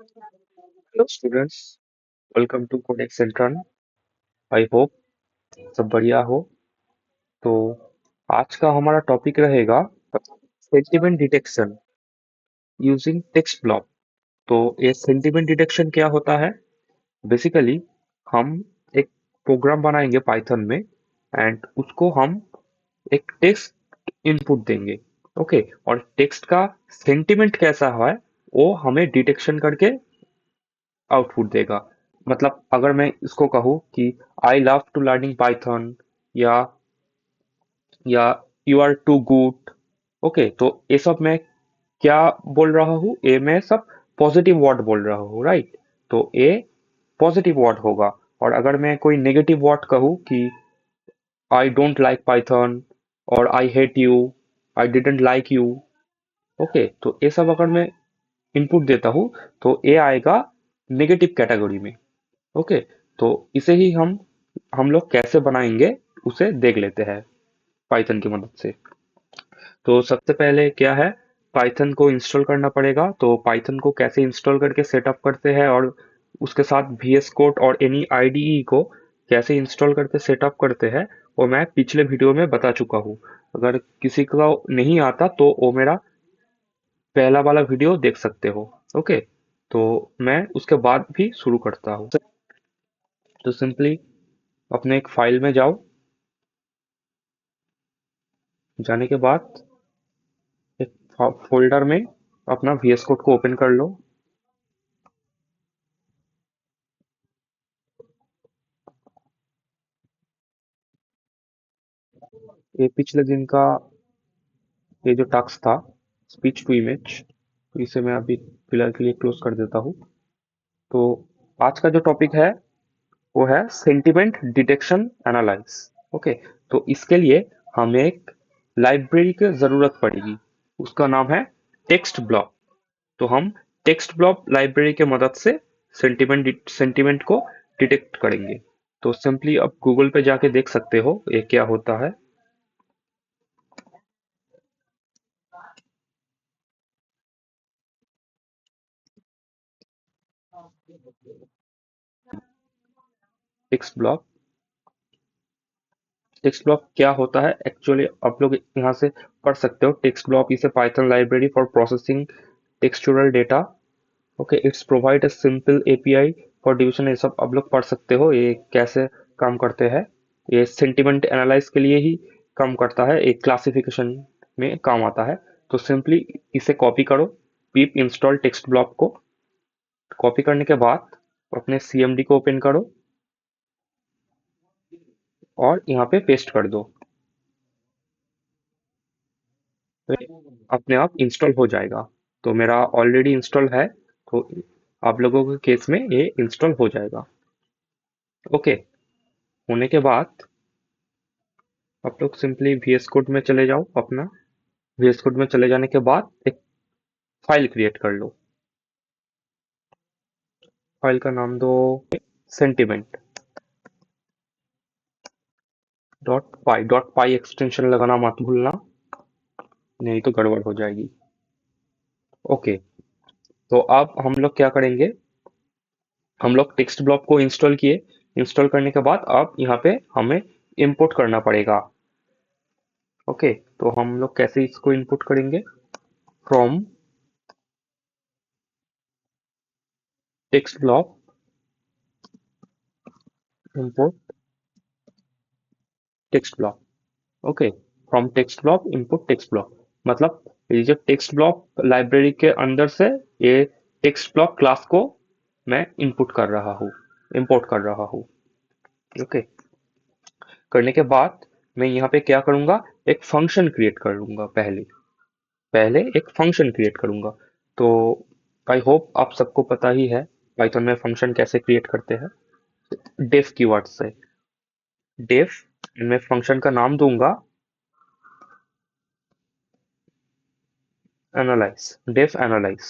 Hello students, welcome to Codex Central. I hope सब बढ़िया हो। तो आज का हमारा टॉपिक रहेगा sentiment detection using text blob. तो ये सेंटिमेंट डिटेक्शन क्या होता है? बेसिकली हम एक प्रोग्राम बनाएंगे पाइथन में एंड उसको हम एक टेक्स्ट इनपुट देंगे। ओके, और टेक्स्ट का सेंटिमेंट कैसा है वो हमें डिटेक्शन करके आउटपुट देगा। मतलब अगर मैं इसको कहूँ कि I love to learning Python या ya you are too good. Okay, तो ये सब मैं क्या बोल रहा हूँ? ये मैं सब पॉजिटिव वर्ड बोल रहा हूँ, राइट? तो ये पॉजिटिव वर्ड होगा। और अगर मैं कोई नेगेटिव वर्ड कहूँ कि आई डोंट लाइक पाइथन और I hate you, I didn't like you. Okay, तो ये सब अगर मैं इनपुट देता हूँ तो ये आएगा नेगेटिव कैटेगरी में। ओके, तो इसे ही हम लोग कैसे बनाएंगे उसे देख लेते हैं पाइथन की मदद से। तो सबसे पहले क्या है, पाइथन को इंस्टॉल करना पड़ेगा। तो पाइथन को कैसे इंस्टॉल करके सेटअप करते हैं और उसके साथ VS कोड और एनी IDE को कैसे इंस्टॉल करके सेटअप करते हैं वो मैं पिछले वीडियो में बता चुका हूँ। अगर किसी को नहीं आता तो वो मेरा पहला वाला वीडियो देख सकते हो। ओके, तो मैं उसके बाद भी शुरू करता हूँ। तो सिंपली अपने एक फाइल में जाओ। जाने के बाद एक फोल्डर में अपना VS कोड को ओपन कर लो। ये पिछले दिन का ये जो टास्क था, स्पीच टू इमेज, तो इसे मैं अभी फिलहाल के लिए क्लोज कर देता हूँ। तो आज का जो टॉपिक है वो है सेंटिमेंट डिटेक्शन एनालाइज। ओके, तो इसके लिए हमें एक लाइब्रेरी की जरूरत पड़ेगी। उसका नाम है टेक्स्ट ब्लॉक। तो हम टेक्स्ट ब्लॉक लाइब्रेरी के मदद से सेंटिमेंट को डिटेक्ट करेंगे। तो सिंपली अब गूगल पे जाके देख सकते हो ये क्या होता है। टेक्स्ट ब्लॉक, टेक्स्ट ब्लॉक क्या होता है एक्चुअली आप लोग यहाँ से पढ़ सकते हो। TextBlob is a Python library for processing textual data. Okay, it's provide a simple API for division. ये सब आप लोग पढ़ सकते हो ये कैसे काम करते हैं। ये सेंटिमेंट एनालाइज के लिए ही काम करता है, एक क्लासिफिकेशन में काम आता है। तो सिंपली इसे कॉपी करो, pip इंस्टॉल टेक्स्ट ब्लॉक को। कॉपी करने के बाद अपने CMD को ओपन करो और यहाँ पे पेस्ट कर दो। तो अपने आप इंस्टॉल हो जाएगा। तो मेरा ऑलरेडी इंस्टॉल है, तो आप लोगों के केस में ये इंस्टॉल हो जाएगा। ओके, होने के बाद आप लोग सिंपली VS कोड में चले जाओ। अपना VS कोड में चले जाने के बाद एक फाइल क्रिएट कर लो। फाइल का नाम दो सेंटिमेंट डॉट पाई एक्सटेंशन लगाना मत भूलना, नहीं तो गड़बड़ हो जाएगी। ओके, तो अब हम लोग क्या करेंगे, हम लोग टेक्स्ट ब्लॉक को इंस्टॉल किए। इंस्टॉल करने के बाद अब यहाँ पे हमें इंपोर्ट करना पड़ेगा। ओके, तो हम लोग कैसे इसको इनपुट करेंगे? From TextBlob import TextBlob. Okay, from TextBlob input TextBlob, मतलब ये जो टेक्स्ट ब्लॉक लाइब्रेरी के अंदर से ये टेक्स्ट ब्लॉक क्लास को मैं इनपुट कर रहा हूँ, इंपोर्ट कर रहा हूँ। ओके, करने के बाद मैं यहाँ पे क्या करूँगा, एक फंक्शन क्रिएट करूँगा। पहले पहले एक फंक्शन क्रिएट करूँगा। तो आई होप आप सबको पता ही है पाइथन में फंक्शन कैसे क्रिएट करते हैं। डेफ कीवर्ड से डेफ, मैं फंक्शन का नाम दूंगा एनालाइज, डेफ एनालाइज।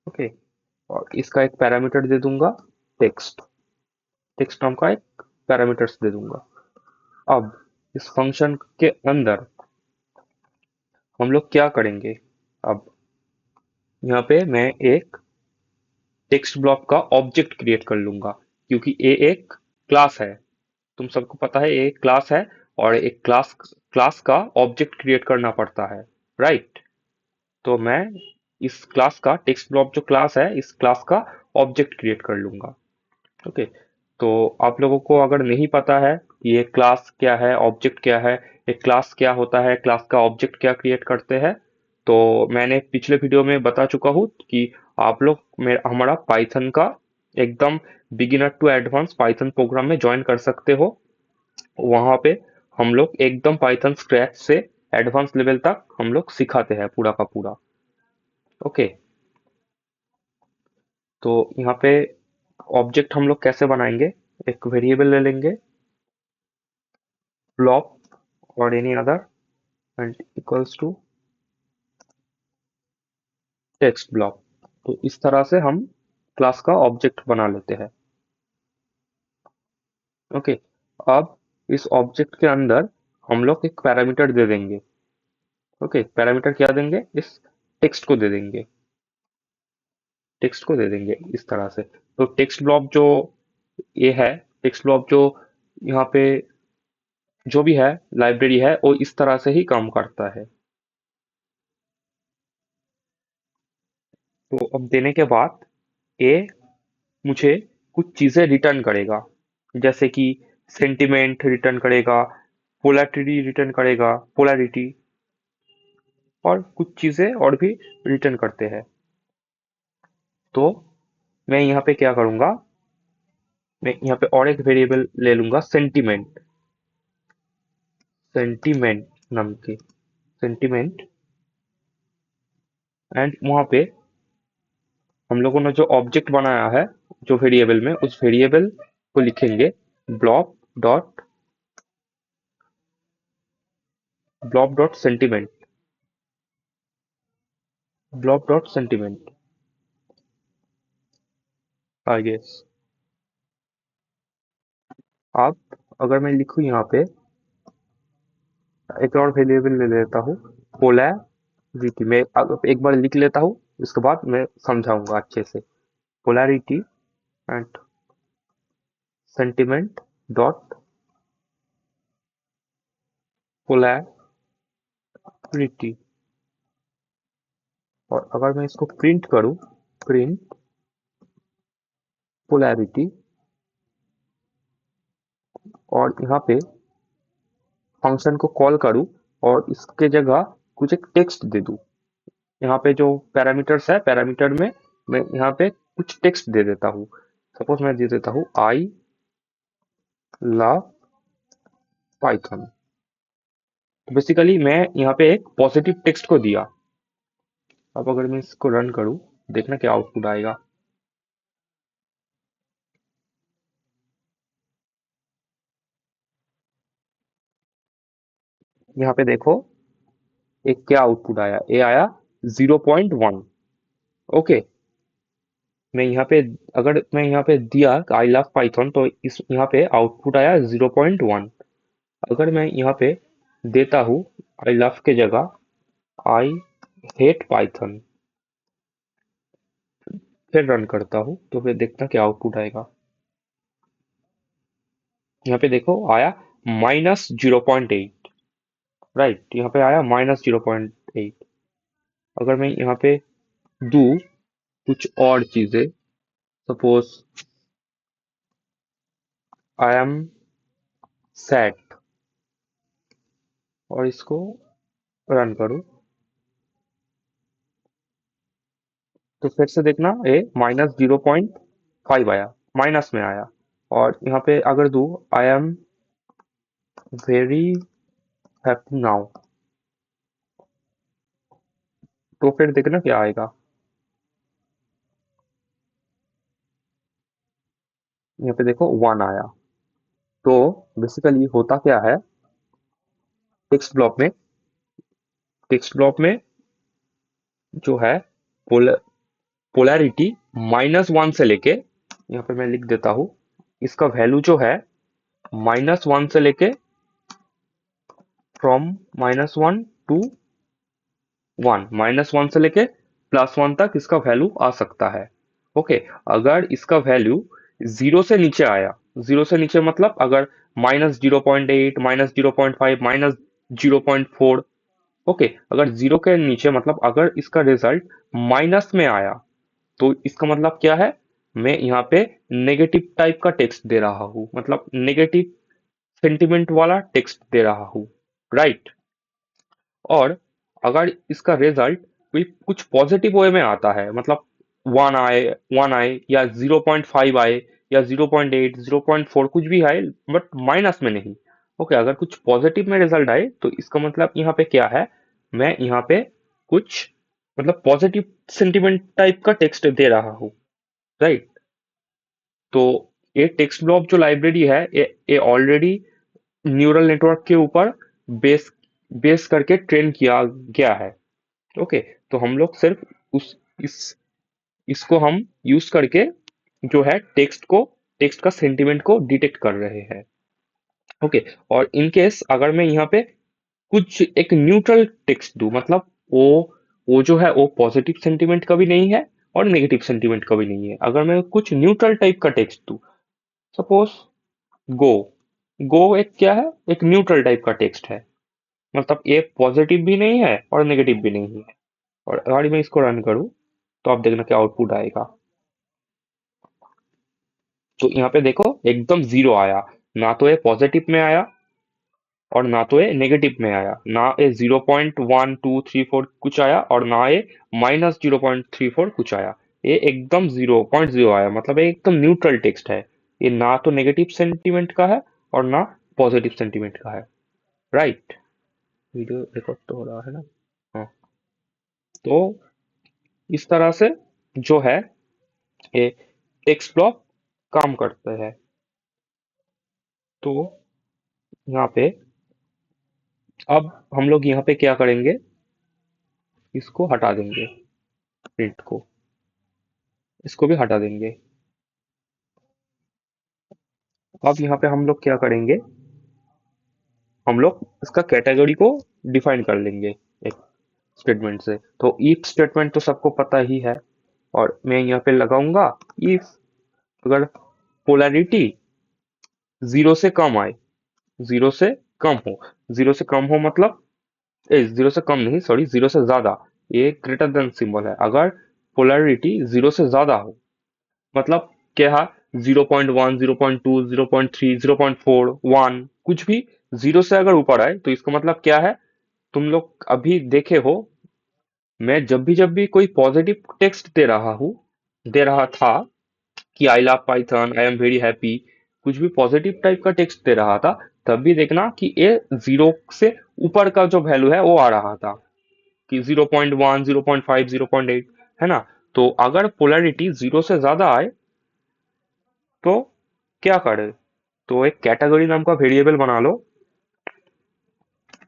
ओके, और इसका एक पैरामीटर दे दूंगा टेक्स्ट, टेक्स्ट नाम का एक पैरामीटर्स दे दूंगा। अब इस फंक्शन के अंदर हम लोग क्या करेंगे, अब यहाँ पे मैं एक टेक्स्ट ब्लॉक का ऑब्जेक्ट क्रिएट कर लूंगा, क्योंकि ए एक क्लास है। तुम सबको पता है ये एक क्लास है, और एक क्लास क्लास का ऑब्जेक्ट क्रिएट करना पड़ता है, राइट। तो मैं इस क्लास का टेक्स्ट ब्लॉक जो क्लास है, इस क्लास का ऑब्जेक्ट क्रिएट कर लूंगा। ओके। तो आप लोगों को अगर नहीं पता है कि ये क्लास क्या है, ऑब्जेक्ट क्या है, एक क्लास क्या होता है, क्लास का ऑब्जेक्ट क्या क्रिएट करते हैं, तो मैंने पिछले वीडियो में बता चुका हूँ कि आप लोग हमारा पाइथन का एकदम beginner to advance Python program में ज्वाइन कर सकते हो। वहां पे हम लोग एकदम पाइथन स्क्रैच से एडवांस लेवल तक हम लोग सिखाते हैं पूरा का पूरा। ओके। तो यहाँ पे ऑब्जेक्ट हम लोग कैसे बनाएंगे, एक वेरिएबल ले लेंगे blob or any other and equals to text block। तो इस तरह से हम क्लास का ऑब्जेक्ट बना लेते हैं। ओके। अब इस ऑब्जेक्ट के अंदर हम लोग एक पैरामीटर दे देंगे। ओके, पैरामीटर क्या देंगे, इस टेक्स्ट को दे देंगे, टेक्स्ट को दे देंगे इस तरह से। तो टेक्स्ट ब्लॉक जो ये है, टेक्स्ट ब्लॉक जो यहाँ पे जो भी है लाइब्रेरी है, वो इस तरह से ही काम करता है। तो अब देने के बाद ये मुझे कुछ चीजें रिटर्न करेगा, जैसे कि सेंटिमेंट रिटर्न करेगा, पोलैरिटी रिटर्न करेगा, पोलैरिटी, और कुछ चीजें और भी रिटर्न करते हैं। तो मैं यहाँ पे क्या करूंगा, मैं यहाँ पे और एक वेरिएबल ले लूंगा सेंटिमेंट, सेंटिमेंट नाम के, सेंटिमेंट। एंड वहां पे हम लोगों ने जो ऑब्जेक्ट बनाया है जो वेरिएबल में, उस वेरिएबल को लिखेंगे blob dot blob dot sentiment, blob dot sentiment, I guess. अब अगर मैं लिखूं यहाँ पे, एक और वेरिएबल ले लेता हूँ पोलैरिटी, मैं एक बार लिख लेता हूँ, उसके बाद मैं समझाऊंगा अच्छे से। Polarity and sentiment dot polarity. और अगर मैं इसको प्रिंट करूँ, प्रिंट पोलैरिटी, और यहाँ पे फंक्शन को कॉल करूँ और इसके जगह कुछ एक टेक्स्ट दे दूँ। यहाँ पे जो पैरामीटर्स है, पैरामीटर में मैं यहाँ पे कुछ टेक्स्ट दे देता हूँ। सपोज मैं दे देता हूँ आई लव पाइथन। तो बेसिकली मैं यहाँ पे एक पॉजिटिव टेक्स्ट को दिया। अब अगर मैं इसको रन करूँ, देखना क्या आउटपुट आएगा। यहाँ पे देखो एक क्या आउटपुट आया, ये आया 0.1। ओके। मैं यहाँ पे, अगर मैं यहाँ पे दिया आई लव पाइथन, तो इस यहाँ पे आउटपुट आया 0.1। अगर मैं यहाँ पे देता हूँ आई लव के जगह आई हेट पाइथन, फिर रन करता हूँ, तो फिर देखना क्या आउटपुट आएगा। यहाँ पे देखो आया -0.8, राइट, यहाँ पे आया -0.8। अगर मैं यहाँ पे दू कुछ और चीजें, सपोज आई एम सैड, और इसको रन करूँ, तो फिर से देखना ये -0.5 आया, माइनस में आया। और यहाँ पे अगर दू I am very happy now, तो फिर देखना क्या आएगा। यहाँ पे देखो 1 आया। तो बेसिकली होता क्या है, टेक्स्ट ब्लॉक में, टेक्स्ट ब्लॉक में जो है पोल पोलैरिटी -1 से लेके, यहाँ पे मैं लिख देता हूँ, इसका वैल्यू जो है -1 से लेके, फ्रॉम -1 टू 1, -1 से लेके +1 तक इसका वैल्यू आ सकता है। ओके, अगर इसका वैल्यू जीरो से नीचे आया, जीरो से नीचे मतलब अगर -0.8, -0.5, -0.4, ओके, अगर जीरो के नीचे मतलब अगर इसका रिजल्ट माइनस में आया तो इसका मतलब क्या है, मैं यहाँ पे नेगेटिव टाइप का टेक्स्ट दे रहा हूँ, मतलब नेगेटिव सेंटिमेंट वाला टेक्स्ट दे रहा हूँ, राइट। और अगर इसका रिजल्ट कोई कुछ पॉजिटिव वे में आता है, मतलब वन आए या 0.5 आए या 0.8, 0.4 कुछ भी आए, बट माइनस में नहीं। ओके, अगर कुछ पॉजिटिव में रिजल्ट आए तो इसका मतलब यहाँ पे क्या है, मैं यहाँ पे कुछ मतलब पॉजिटिव सेंटिमेंट टाइप का टेक्स्ट दे रहा हूँ, राइट। तो ये टेक्स्ट ब्लॉक जो लाइब्रेरी है, ये ऑलरेडी न्यूरल नेटवर्क के ऊपर बेस बेस करके ट्रेन किया गया है। ओके, तो हम लोग सिर्फ उस इस इसको हम यूज करके जो है टेक्स्ट का सेंटिमेंट को डिटेक्ट कर रहे हैं। ओके, और इन केस अगर मैं यहाँ पे कुछ एक न्यूट्रल टेक्स्ट दूं, मतलब वो जो है वो पॉजिटिव सेंटिमेंट का भी नहीं है और नेगेटिव सेंटिमेंट का भी नहीं है, अगर मैं कुछ न्यूट्रल टाइप का टेक्स्ट दूं, सपोज गो। गो एक क्या है, एक न्यूट्रल टाइप का टेक्स्ट है, मतलब ये पॉजिटिव भी नहीं है और नेगेटिव भी नहीं है। और अगर मैं इसको रन करूं तो आप देखना क्या आउटपुट आएगा। तो यहाँ पे देखो एकदम जीरो आया, ना तो ये पॉजिटिव में आया और ना तो ये नेगेटिव में आया, ना ये 0.1234 कुछ आया और ना ये -0.34 कुछ आया। ये एकदम 0.0 आया, मतलब ये एकदम न्यूट्रल टेक्स्ट है। ये ना तो नेगेटिव सेंटीमेंट का है और ना पॉजिटिव सेंटीमेंट का है, राइट। वीडियो रिकॉर्ड तो हो रहा है ना। हाँ, तो इस तरह से जो है ये टेक्स्ट ब्लॉक काम करते हैं। तो यहाँ पे अब हम लोग यहाँ पे क्या करेंगे, इसको हटा देंगे, प्रिंट को, इसको भी हटा देंगे। अब यहाँ पे हम लोग क्या करेंगे, हम लोग इसका कैटेगरी को डिफाइन कर लेंगे एक स्टेटमेंट से। तो इफ स्टेटमेंट तो सबको पता ही है, और मैं यहाँ पे लगाऊंगा इफ अगर पोलैरिटी जीरो से कम आए, जीरो से कम हो, जीरो से कम हो मतलब जीरो से कम नहीं, सॉरी, जीरो से ज्यादा, ये ग्रेटर देन सिंबल है। अगर पोलैरिटी जीरो से ज्यादा हो मतलब क्या है, 0.1, 0.2, 0.3, 0.4, 1 कुछ भी जीरो से अगर ऊपर आए तो इसका मतलब क्या है, तुम लोग अभी देखे हो, मैं जब भी कोई पॉजिटिव टेक्स्ट दे रहा था कि I love Python, I am very happy, कुछ भी पॉजिटिव टाइप का टेक्स्ट दे रहा था, तब भी देखना कि ये जीरो से ऊपर का जो वैल्यू है वो आ रहा था, कि 0.1, 0.5, 0.8, है ना। तो अगर पोलैरिटी जीरो से ज्यादा आए तो क्या करे, तो एक कैटेगरी नाम का वेरिएबल बना लो,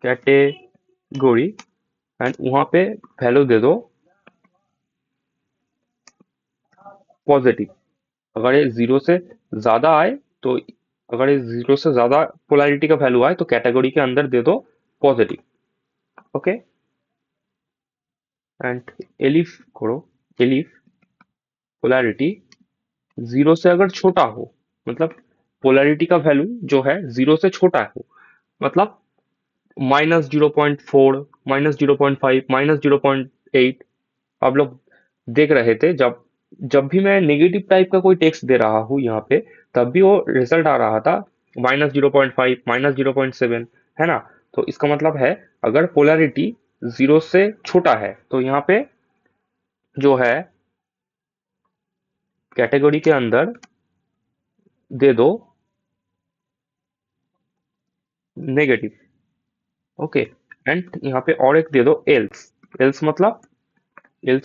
कैटेगरी, एंड वहां पे वैल्यू दे दो पॉजिटिव। अगर ये जीरो से ज्यादा आए तो, अगर ये जीरो से ज्यादा पोलैरिटी का वैल्यू आए तो कैटेगरी के अंदर दे दो पॉजिटिव। ओके, एंड एलिफ करो, एलिफ पोलैरिटी जीरो से अगर छोटा हो, मतलब पोलैरिटी का वैल्यू जो है जीरो से छोटा हो, मतलब -0.4, -0.5, -0.8। आप लोग देख रहे थे जब जब भी मैं नेगेटिव टाइप का कोई टेक्स्ट दे रहा हूँ यहाँ पे, तब भी वो रिजल्ट आ रहा था -0.5, -0.7, है ना। तो इसका मतलब है अगर पोलैरिटी जीरो से छोटा है तो यहाँ पे जो है कैटेगरी के अंदर दे दो नेगेटिव। ओके, एंड यहाँ पे और एक दे दो एल्स। एल्स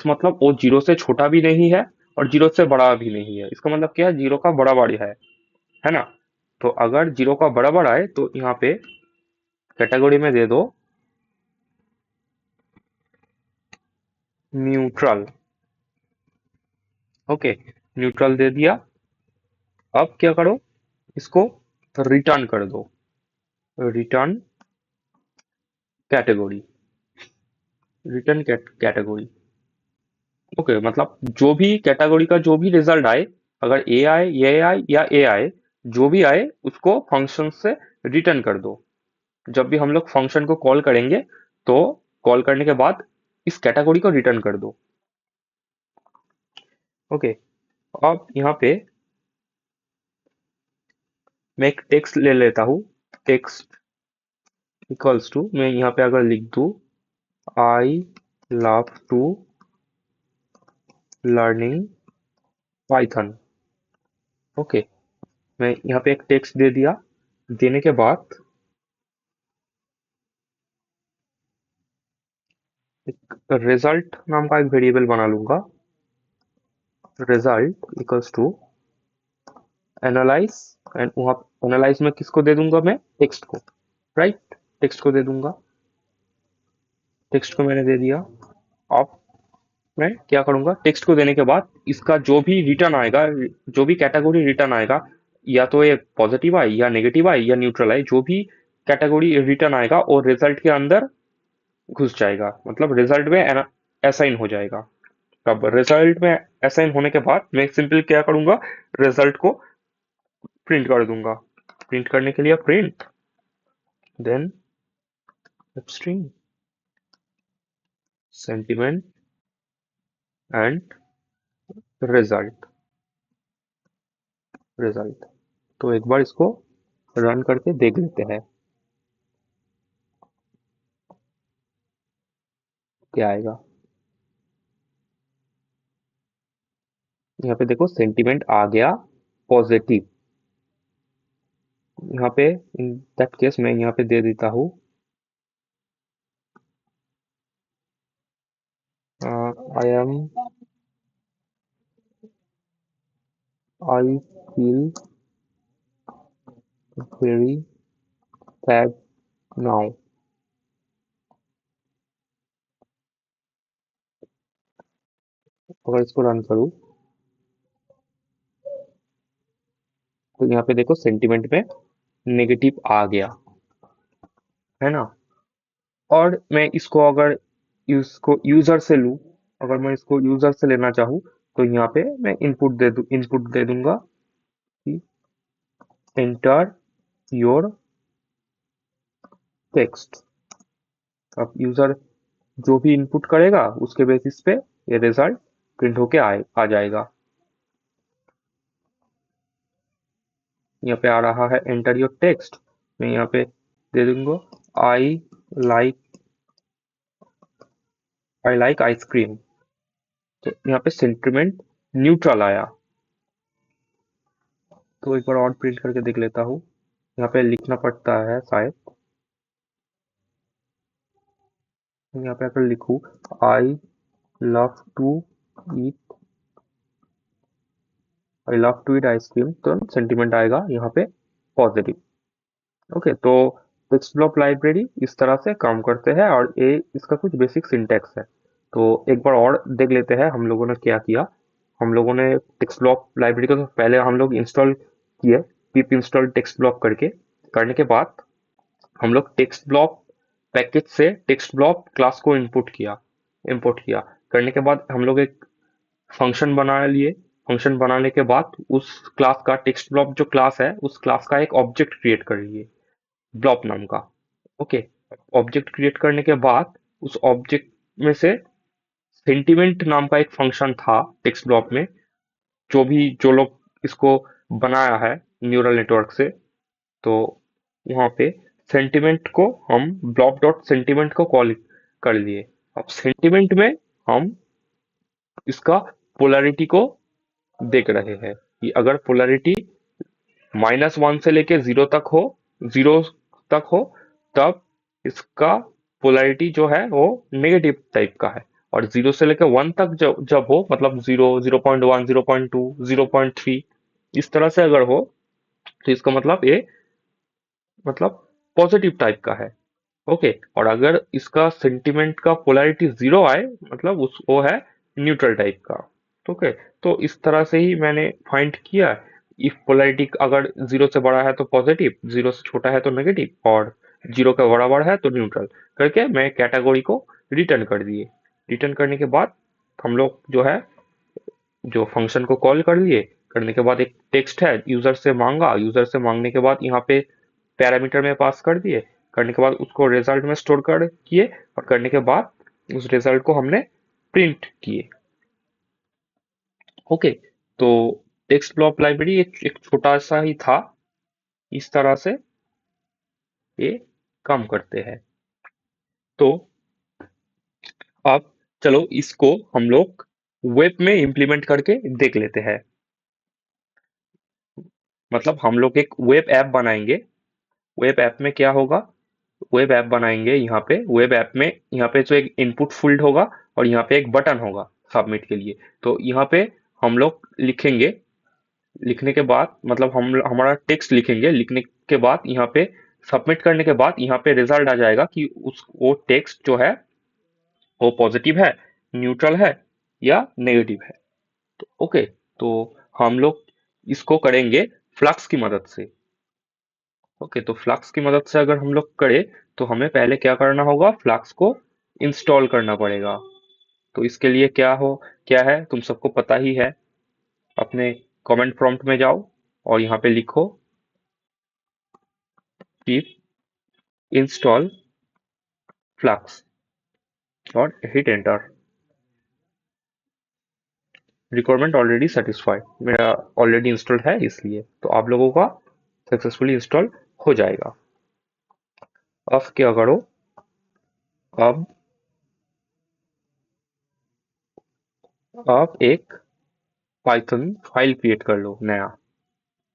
मतलब वो जीरो से छोटा भी नहीं है और जीरो से बड़ा भी नहीं है, इसका मतलब क्या है, जीरो का बड़ा बड़ी है ना। तो अगर जीरो का बराबर आए तो यहाँ पे कैटेगरी में दे दो न्यूट्रल। ओके, न्यूट्रल दे दिया। अब क्या करो, इसको रिटर्न कर दो, return category, return category. Okay, मतलब जो भी कैटेगरी का जो भी रिजल्ट आए, अगर ए आए, ये आए या ए आए, जो भी आए उसको फंक्शन से रिटर्न कर दो। जब भी हम लोग फंक्शन को कॉल करेंगे तो कॉल करने के बाद इस कैटेगरी को रिटर्न कर दो। ओके, अब यहाँ पे मैं एक टेक्स्ट ले लेता हूँ। टेक्स्ट इक्वल्स टू, मैं यहाँ पे अगर लिख दूँ I love to learning Python. Okay, मैं यहाँ पे एक टेक्स्ट दे दिया। देने के बाद एक रिजल्ट नाम का एक वेरिएबल बना लूंगा। Result equals to analyse, and वहाँ एनालाइज में किसको दे दूंगा, मैं टेक्स्ट को, राइट, टेक्स्ट को दे दूंगा। टेक्स्ट को मैंने दे दिया। अब मैं क्या करूंगा, टेक्स्ट को देने के बाद इसका जो भी रिटर्न आएगा, जो भी कैटेगरी रिटर्न आएगा, या तो ये पॉजिटिव आए या नेगेटिव आए या न्यूट्रल आए, जो भी कैटेगरी रिटर्न आएगा और रिजल्ट के अंदर घुस जाएगा, मतलब रिजल्ट में असाइन हो जाएगा। अब रिजल्ट में असाइन होने के बाद मैं सिंपल क्या करूंगा, रिजल्ट को प्रिंट कर दूंगा। प्रिंट करने के लिए print, then string sentiment and result. Result, तो एक बार इसको रन करके देख लेते हैं क्या आएगा। यहाँ पे देखो सेंटिमेंट आ गया पॉजिटिव। यहाँ पे इन दैट केस मैं यहाँ पे दे देता हूँ I am I feel very sad now. अगर इसको रन करूँ तो यहाँ पे देखो सेंटिमेंट में नेगेटिव आ गया, है ना। और मैं इसको अगर इसको यूजर से लूँ, अगर मैं इसको यूजर से लेना चाहूँ तो यहाँ पे मैं इनपुट दे दूंगा कि एंटर योर टेक्स्ट। अब यूजर जो भी इनपुट करेगा उसके बेसिस पे ये रिजल्ट प्रिंट होके आ जाएगा। यहाँ पे आ रहा है एंटर योर टेक्स्ट, मैं यहाँ पे दे दूंगा I like I like ice cream. तो यहाँ पे सेंटिमेंट न्यूट्रल आया। तो एक बार और प्रिंट करके देख लेता हूँ। यहाँ पे लिखना पड़ता है शायद, यहाँ पे अगर लिखूँ I love to eat I love to eat ice cream तो सेंटिमेंट आएगा यहाँ पे पॉजिटिव। ओके, तो टेक्स्ट ब्लॉक लाइब्रेरी इस तरह से काम करते हैं और ये इसका कुछ बेसिक सिंटैक्स है। तो एक बार और देख लेते हैं हम लोगों ने क्या किया। हम लोगों ने टेक्स्ट ब्लॉक लाइब्रेरी को तो पहले हम लोग इंस्टॉल किए, पिप इंस्टॉल टेक्स्ट ब्लॉक करके। करने के बाद हम लोग टेक्स्ट ब्लॉक पैकेज से टेक्स्ट ब्लॉक क्लास को इंपोर्ट किया। करने के बाद हम लोग एक फंक्शन बना लिए। फंक्शन बनाने के बाद उस क्लास का टेक्स्ट ब्लॉक जो क्लास है उस क्लास का एक ऑब्जेक्ट क्रिएट कर लिए ब्लॉप नाम का। ओके, ऑब्जेक्ट क्रिएट करने के बाद उस ऑब्जेक्ट में से सेंटिमेंट नाम का एक फंक्शन था टेक्स्ट ब्लॉक में। जो लोग इसको बनाया है न्यूरल नेटवर्क से, तो वहां पे सेंटिमेंट को हम ब्लॉप डॉट सेंटिमेंट को कॉल कर लिए। अब सेंटिमेंट में हम इसका पोलैरिटी को देख रहे हैं कि अगर पोलैरिटी -1 से लेके 0 तक हो, 0 तक हो, तब इसका पोलैरिटी जो है वो नेगेटिव टाइप का है। और 0 से लेकर 1 तक जब जब हो, मतलब 0, 0.1, 0.2, 0.3, इस तरह से अगर हो तो इसका मतलब ये मतलब पॉजिटिव टाइप का है। ओके, और अगर इसका सेंटिमेंट का पोलैरिटी 0 आए, मतलब उस वो है न्यूट्रल टाइप का। ओके, तो इस तरह से ही मैंने फाइंड किया। इफ पोलैरिटी अगर 0 से बड़ा है तो पॉजिटिव, 0 से छोटा है तो नेगेटिव, और 0 के बराबर है तो न्यूट्रल, करके मैं कैटेगरी को रिटर्न कर दिए। रिटर्न करने के बाद हम लोग जो है जो फंक्शन को कॉल कर लिए, करने के बाद एक टेक्स्ट है यूजर से मांगा, यूजर से मांगने के बाद यहाँ पे पैरामीटर में पास कर दिए, करने के बाद उसको रिजल्ट में स्टोर कर किए, और करने के बाद उस रिजल्ट को हमने प्रिंट किए। ओके, तो टेक्स्ट ब्लॉक लाइब्रेरी एक छोटा सा ही था, इस तरह से ये काम करते हैं। तो अब चलो इसको हम लोग वेब में इम्प्लीमेंट करके देख लेते हैं। मतलब हम लोग एक वेब ऐप बनाएंगे। वेब ऐप में क्या होगा, वेब ऐप बनाएंगे, यहाँ पे वेब ऐप में यहाँ पे जो एक इनपुट फील्ड होगा और यहाँ पे एक बटन होगा सबमिट के लिए। तो यहाँ पे हम लोग लिखेंगे, लिखने के बाद मतलब हम हमारा टेक्स्ट लिखेंगे, लिखने के बाद यहाँ पे सबमिट करने के बाद यहाँ पे रिजल्ट आ जाएगा कि उस वो टेक्स्ट जो है वो पॉजिटिव है, न्यूट्रल है या नेगेटिव है। तो ओके, तो हम लोग इसको करेंगे फ्लक्स की मदद से। ओके, तो फ्लक्स की मदद से अगर हम लोग करें तो हमें पहले क्या करना होगा, फ्लक्स को इंस्टॉल करना पड़ेगा। तो इसके लिए क्या है तुम सबको पता ही है। अपने कमेंट प्रॉम्प्ट में जाओ और यहाँ पे लिखो pip install flux और hit enter. Requirement already satisfied, मेरा ऑलरेडी इंस्टॉल्ड है इसलिए तो आप लोगों का सक्सेसफुली इंस्टॉल हो जाएगा। अब क्या करो, अब आप एक पाइथन फाइल क्रिएट कर लो नया।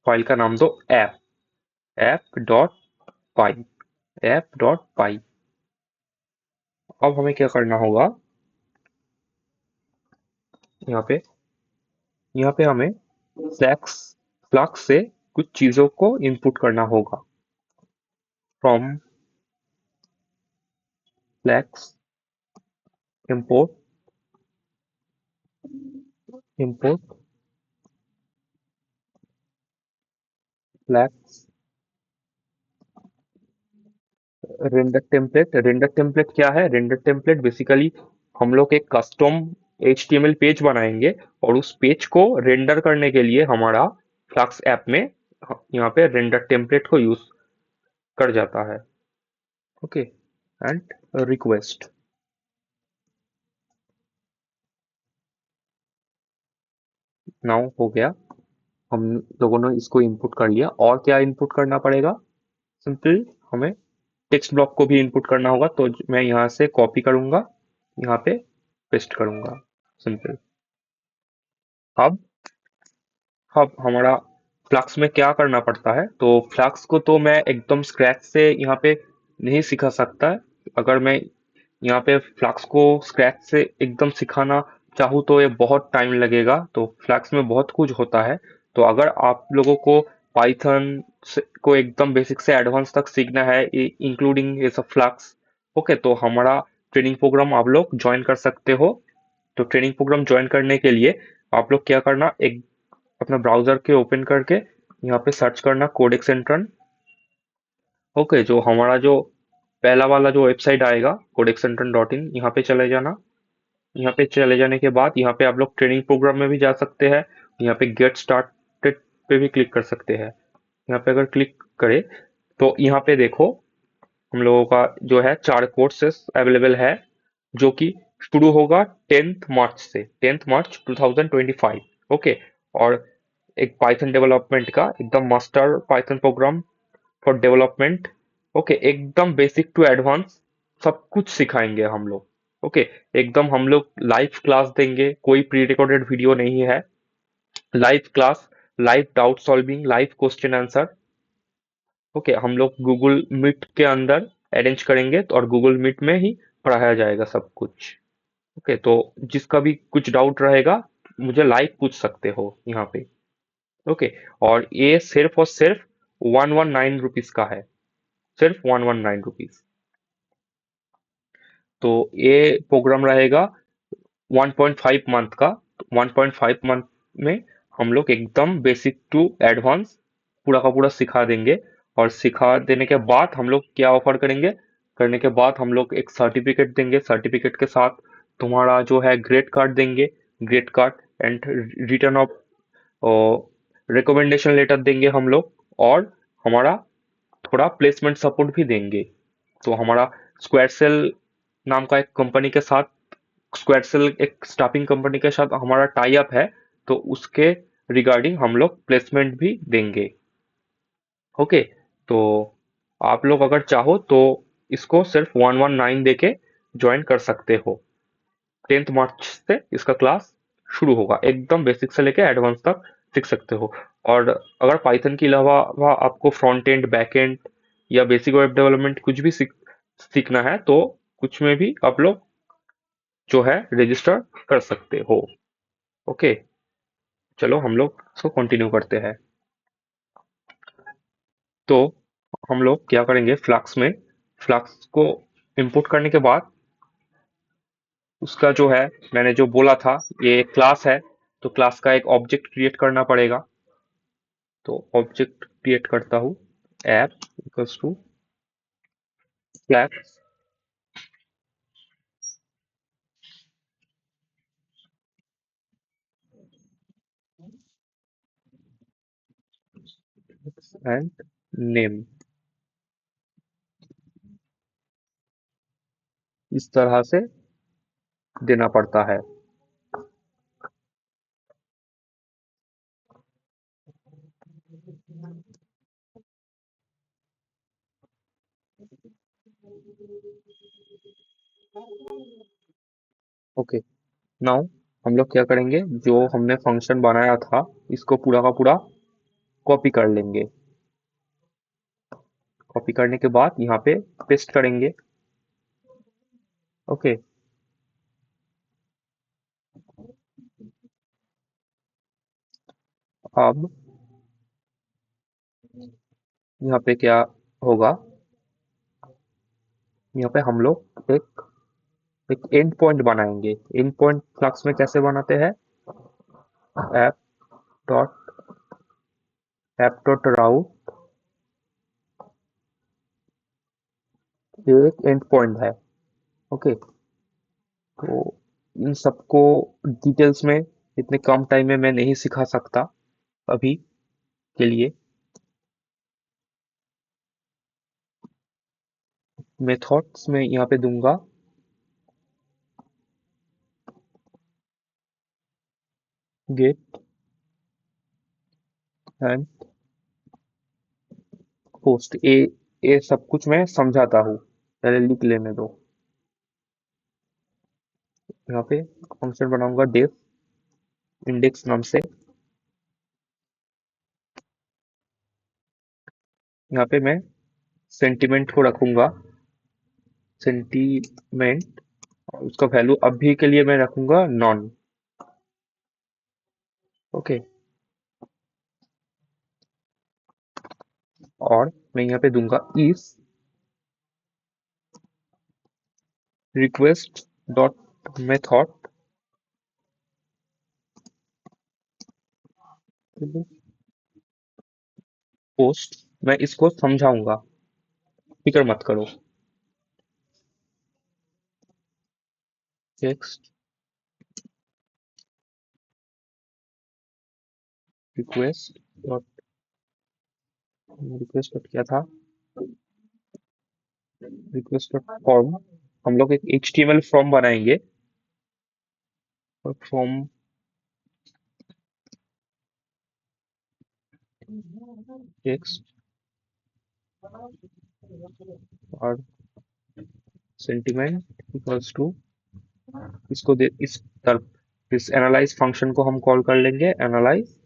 फाइल का नाम दो ऐप, ऐप डॉट पाई, ऐप डॉट पाई। अब हमें क्या करना होगा, यहाँ पे हमें फ्लैक्स फ्लक्स से कुछ चीजों को इनपुट करना होगा। From flask import, import flask render template. Render template क्या है, रेंडर टेम्पलेट बेसिकली हम लोग एक कस्टम HTML पेज बनाएंगे और उस पेज को रेंडर करने के लिए हमारा फ्लक्स ऐप में यहाँ पे रेंडर टेम्पलेट को यूज कर जाता है। Okay, and request. नाउ हो गया, हम लोगों ने इसको इनपुट कर लिया। और क्या इनपुट करना पड़ेगा, सिंपल हमें टेक्स्ट ब्लॉक को भी इनपुट करना होगा। तो मैं यहाँ से कॉपी करूंगा, यहाँ पे पेस्ट करूंगा, सिंपल। अब हमारा फ्लक्स में क्या करना पड़ता है, तो फ्लक्स को तो मैं एकदम स्क्रैच से यहाँ पे नहीं सिखा सकता। अगर मैं यहाँ पे फ्लक्स को स्क्रैच से एकदम सिखाना चाहूँ तो ये बहुत टाइम लगेगा। तो फ्लक्स में बहुत कुछ होता है। तो अगर आप लोगों को पाइथन को एकदम बेसिक से एडवांस तक सीखना है, इंक्लूडिंग ये सब फ्लक्स, ओके, तो हमारा ट्रेनिंग प्रोग्राम आप लोग ज्वाइन कर सकते हो। तो ट्रेनिंग प्रोग्राम ज्वाइन करने के लिए आप लोग क्या करना, एक अपना ब्राउजर के ओपन करके यहाँ पे सर्च करना कोडेक्स एंट्रन। ओके, जो हमारा जो पहला वाला जो वेबसाइट आएगा codecentrun.in, यहाँ पे चले जाना। यहाँ पे चले जाने के बाद यहाँ पे आप लोग ट्रेनिंग प्रोग्राम में भी जा सकते हैं। यहाँ पे गेट स्टार्टेड पे भी क्लिक कर सकते हैं। यहाँ पे अगर क्लिक करें तो यहाँ पे देखो हम लोगों का जो है 4 कोर्सेस अवेलेबल है, जो कि शुरू होगा 10th मार्च से, 10th मार्च 2025। ओके, और एक पाइथन डेवलपमेंट का एकदम master Python programme for development. Okay, एकदम बेसिक टू एडवांस सब कुछ सिखाएंगे हम लोग। ओके, एकदम हम लोग लाइव क्लास देंगे, कोई प्री रिकॉर्डेड वीडियो नहीं है। Live class, live doubt solving, live question answer. Okay, हम लोग गूगल मीट के अंदर अरेंज करेंगे तो और गूगल मीट में ही पढ़ाया जाएगा सब कुछ। ओके, तो जिसका भी कुछ डाउट रहेगा मुझे लाइव पूछ सकते हो यहाँ पे। ओके, और ये सिर्फ और सिर्फ 119 रुपीज का है, सिर्फ 119 रुपीज। तो ये प्रोग्राम रहेगा 1.5 मंथ का। 1.5 मंथ में हम लोग एकदम बेसिक टू एडवांस पूरा का पूरा सिखा देंगे। और सिखा देने के बाद हम लोग क्या ऑफर करेंगे, करने के बाद हम लोग एक सर्टिफिकेट देंगे। सर्टिफिकेट के साथ तुम्हारा जो है ग्रेड कार्ड देंगे, grade card and return of recommendation letter देंगे हम लोग, और हमारा थोड़ा प्लेसमेंट सपोर्ट भी देंगे। तो हमारा स्क्वायर सेल नाम का एक कंपनी के साथ, स्क्वायर सेल एक स्टाफिंग कंपनी के साथ हमारा टाई अप है, तो उसके रिगार्डिंग हम लोग प्लेसमेंट भी देंगे। ओके, तो आप लोग अगर चाहो तो इसको सिर्फ 119 देके ज्वाइन कर सकते हो। 10th मार्च से इसका क्लास शुरू होगा, एकदम बेसिक से लेके एडवांस तक सीख सकते हो। और अगर पाइथन के अलावा आपको फ्रंट एंड, बैक एंड या बेसिक वेब डेवलपमेंट कुछ भी सीखना है, तो कुछ में भी आप लोग जो है रजिस्टर कर सकते हो। ओके, चलो हम लोग इसको कंटिन्यू करते हैं। तो हम लोग क्या करेंगे, फ्लक्स में, फ्लक्स को इंपोर्ट करने के बाद उसका जो है, मैंने जो बोला था ये क्लास है, तो क्लास का एक ऑब्जेक्ट क्रिएट करना पड़ेगा। तो ऑब्जेक्ट क्रिएट करता हूँ, app equals to flask and name, इस तरह से देना पड़ता है। ओके, नाउ हम लोग क्या करेंगे, जो हमने फंक्शन बनाया था इसको पूरा का पूरा कॉपी कर लेंगे। कॉपी करने के बाद यहाँ पे पेस्ट करेंगे। ओके, अब यहाँ पे क्या होगा, यहाँ पे हम लोग एक एक एंड पॉइंट बनाएंगे। एंड पॉइंट फ्लक्स में कैसे बनाते हैं, ऐप डॉट ऐप डॉट राउट, ये एक एंड पॉइंट है। ओके, तो इन सबको डिटेल्स में इतने कम टाइम में मैं नहीं सिखा सकता अभी के लिए। मेथड्स में यहाँ पे दूंगा गेट एंड पोस्ट, ये सब कुछ मैं समझाता हूँ, पहले लिख लेने दो। यहाँ पे फंक्शन बनाऊंगा डेफ इंडेक्स नाम से। यहाँ पे मैं सेंटिमेंट को रखूंगा, सेंटीमेंट, और उसका वैल्यू अभी के लिए मैं रखूंगा नॉन। ओके, और मैं यहाँ पे दूंगा if request dot method post, मैं इसको समझाऊंगा, फिक्र मत करो। Text request dot, request dot क्या था, रिक्वेस्ट डॉट फॉर्म, हम लोग एक HTML फॉर्म बनाएंगे। और फॉर्म टेक्स्ट और सेंटीमेंट इक्वल्स टू, इसको दे इस तरफ, इस एनालाइज फंक्शन को हम कॉल कर लेंगे एनालाइज,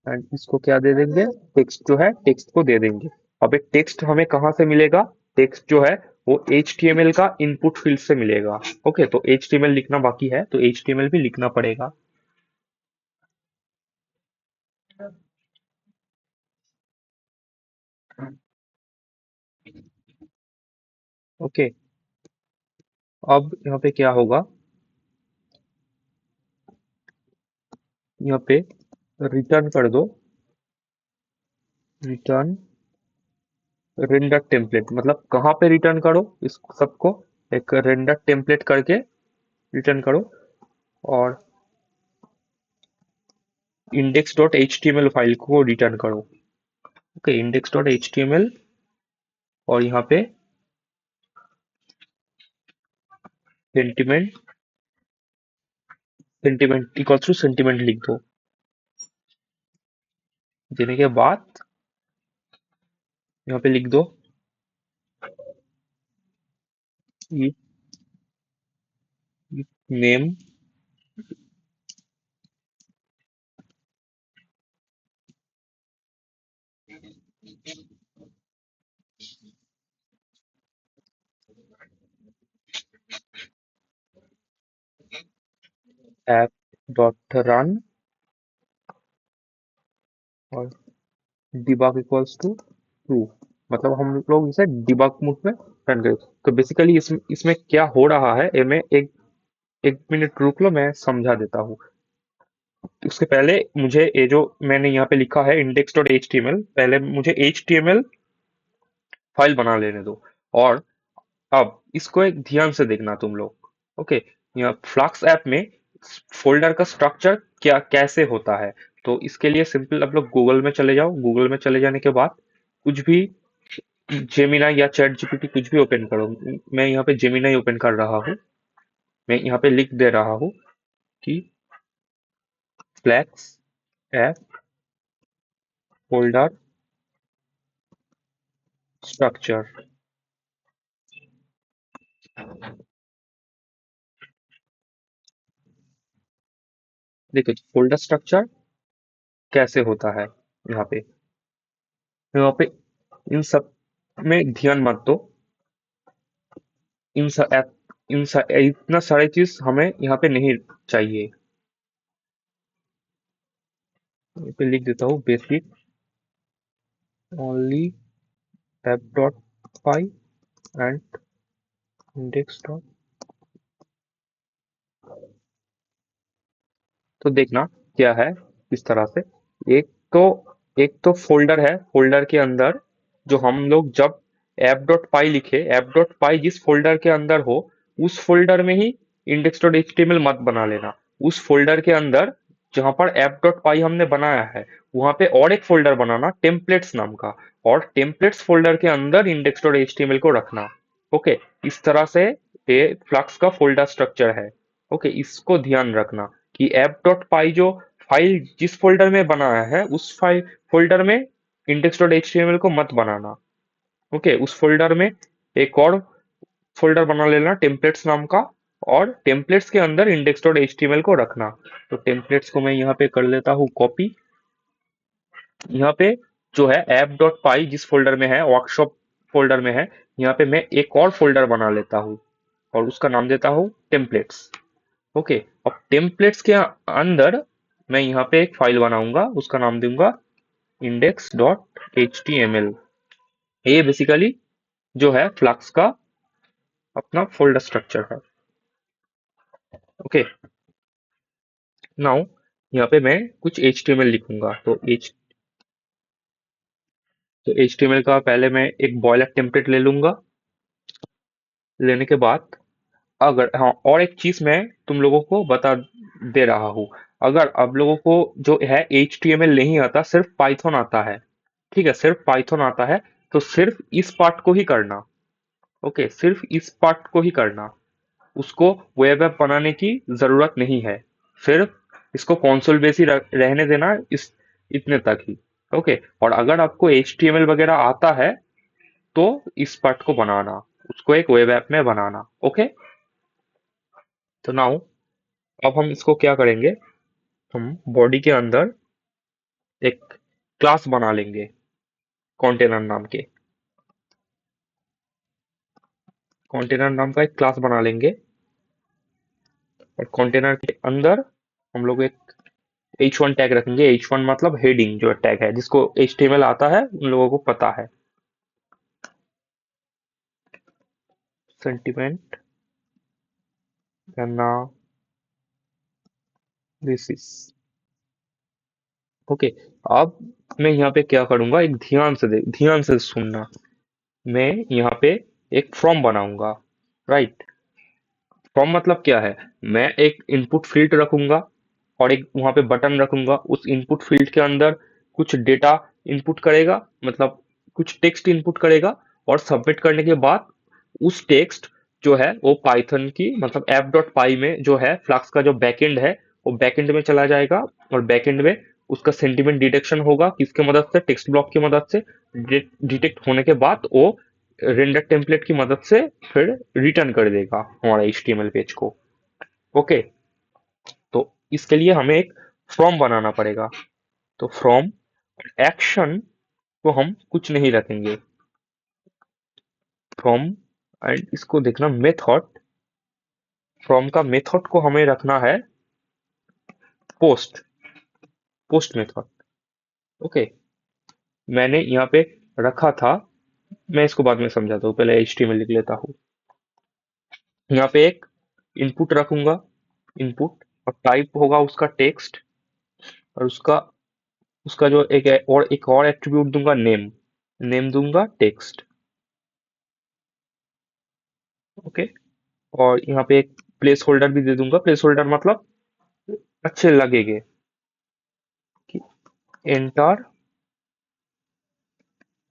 एंड इसको क्या दे देंगे, टेक्स्ट जो है टेक्स्ट को दे देंगे। अब एक टेक्स्ट हमें कहाँ से मिलेगा, टेक्स्ट जो है वो HTML का इनपुट फील्ड से मिलेगा। ओके, तो HTML लिखना बाकी है, तो HTML भी लिखना पड़ेगा। ओके, अब यहाँ पे क्या होगा, यहाँ पे रिटर्न कर दो, रिटर्न रेंडर टेम्पलेट मतलब कहाँ पे रिटर्न करो इस सबको, एक रेंडर टेम्पलेट करके रिटर्न करो। और index dot H T M L file को रिटर्न करो। Okay, index dot H T M L, और यहाँ पे sentiment, sentiment equals to sentiment लिख दो। देने के बाद यहाँ पे लिख दो नेम ऐप डॉट रन, और डिबग इक्वल्स टू ट्रू, मतलब हम लोग इसे डिबग मोड में रन करें। तो बेसिकली इसमें क्या हो रहा है, ये मैं एक एक मिनट रुक लो, मैं समझा देता हूँ। उसके पहले मुझे ये जो मैंने यहाँ पे लिखा है index dot H T M L, पहले मुझे H T M L file बना लेने दो। और अब इसको एक ध्यान से देखना तुम लोग। ओके, यहाँ फ्लक्स ऐप में फोल्डर का स्ट्रक्चर क्या कैसे होता है, तो इसके लिए सिंपल आप लोग गूगल में चले जाओ। गूगल में चले जाने के बाद कुछ भी जेमिनाई या चैट जीपीटी कुछ भी ओपन करो। मैं यहाँ पे जेमिनाई ओपन कर रहा हूँ। मैं यहाँ पे लिख दे रहा हूँ कि फ्लैक्स ऐप फोल्डर स्ट्रक्चर। देखो फोल्डर स्ट्रक्चर कैसे होता है, यहाँ पे यहाँ पे इन सब में ध्यान मत दो। इन सब ऐप इतना सारी चीज हमें यहाँ पे नहीं चाहिए। यहाँ पे लिख देता हूँ basic only app dot pi and index dot. तो देखना क्या है इस तरह से। एक तो एक तो फोल्डर है, फोल्डर के अंदर जो हम लोग जब ऐप डॉट पाई लिखे, ऐप डॉट पाई जिस फोल्डर के अंदर हो उस फोल्डर में ही index dot H T M L मत बना लेना। उस फोल्डर के अंदर जहां पर ऐप डॉट पाई हमने बनाया है वहां पे और एक फोल्डर बनाना टेम्पलेट्स नाम का, और टेम्पलेट्स फोल्डर के अंदर index dot H T M L को रखना। ओके, इस तरह से ये फ्लक्स का फोल्डर स्ट्रक्चर है। ओके, इसको ध्यान रखना कि ऐप डॉट पाई जो फाइल जिस फोल्डर में बनाया है उस फाइल फोल्डर में index dot H T M L को मत बनाना। ओके, उस फोल्डर में एक और फोल्डर बना लेना टेम्पलेट्स नाम का, और टेम्पलेट्स के अंदर index dot H T M L को रखना। तो टेम्पलेट्स को मैं यहाँ पे कर लेता हूँ कॉपी। यहाँ पे जो है ऐप डॉट पाई जिस फोल्डर में है, वर्कशॉप फोल्डर में है, यहाँ पे मैं एक और फोल्डर बना लेता हूँ और उसका नाम देता हूँ टेम्पलेट्स। ओके, अब टेम्पलेट्स के अंदर मैं यहाँ पे एक फाइल बनाऊंगा, उसका नाम दूंगा index dot H T M L. ये बेसिकली जो है फ्लक्स का अपना फोल्डर स्ट्रक्चर है। ओके, नाउ यहाँ पे मैं कुछ एच टी एम एल लिखूंगा। तो एच टी एम एल का पहले मैं एक बॉयलर टेम्पलेट ले लूंगा। लेने के बाद अगर हाँ, और एक चीज मैं तुम लोगों को बता दे रहा हूँ। अगर आप लोगों को जो है एच टी एम एल नहीं आता, सिर्फ पाइथन आता है, ठीक है, सिर्फ पाइथन आता है, तो सिर्फ इस पार्ट को ही करना। ओके, सिर्फ इस पार्ट को ही करना, उसको वेब ऐप बनाने की जरूरत नहीं है। सिर्फ इसको कंसोल बेस ही रहने देना, इस इतने तक ही। ओके, और अगर आपको एच टी एम एल वगैरह आता है तो इस पार्ट को बनाना, उसको एक वेब ऐप में बनाना। ओके, तो नाउ अब हम इसको क्या करेंगे, हम बॉडी के अंदर एक क्लास बना लेंगे कंटेनर नाम के। कंटेनर नाम का एक क्लास बना लेंगे, और कंटेनर के अंदर हम लोग एक H1 टैग रखेंगे। H1 मतलब हेडिंग जो टैग है, जिसको HTML आता है उन लोगों को पता है। Sentiment analysis. ओके, अब मैं यहाँ पे क्या करूंगा, एक ध्यान से सुनना। मैं यहाँ पे एक फ्रॉम बनाऊंगा, राइट। फ्रॉम मतलब क्या है, मैं एक इनपुट फील्ड रखूंगा और एक वहां पे बटन रखूंगा। उस इनपुट फील्ड के अंदर कुछ डेटा इनपुट करेगा, मतलब कुछ टेक्स्ट इनपुट करेगा, और सबमिट करने के बाद उस टेक्स्ट जो है वो पाइथन की मतलब एप डॉट पाई में जो है फ्लक्स का जो बैकएंड है वो बैकएंड में चला जाएगा। और बैकएंड में उसका सेंटिमेंट डिटेक्शन होगा, किसके मदद से, टेक्स्ट ब्लॉक की मदद से। डिटेक्ट होने के बाद वो रेंडर टेम्पलेट की मदद से फिर रिटर्न कर देगा हमारा HTML पेज को। ओके, तो इसके लिए हमें एक फ्रॉम बनाना पड़ेगा। तो फ्रॉम एक्शन को हम कुछ नहीं रखेंगे। फ्रॉम एंड इसको देखना मेथड, फ्रॉम का मेथड को हमें रखना है पोस्ट, पोस्ट मेथड। ओके, मैंने यहाँ पे रखा था, मैं इसको बाद में समझाता हूँ, पहले HTML लिख लेता हूँ। यहाँ पे एक इनपुट रखूंगा, इनपुट, और टाइप होगा उसका टेक्स्ट, और उसका उसका जो एक और एट्रीब्यूट दूंगा नेम, नेम दूंगा टेक्स्ट। ओके, और यहाँ पे एक प्लेस होल्डर भी दे दूंगा, प्लेस होल्डर मतलब अच्छे लगेंगे कि एंटर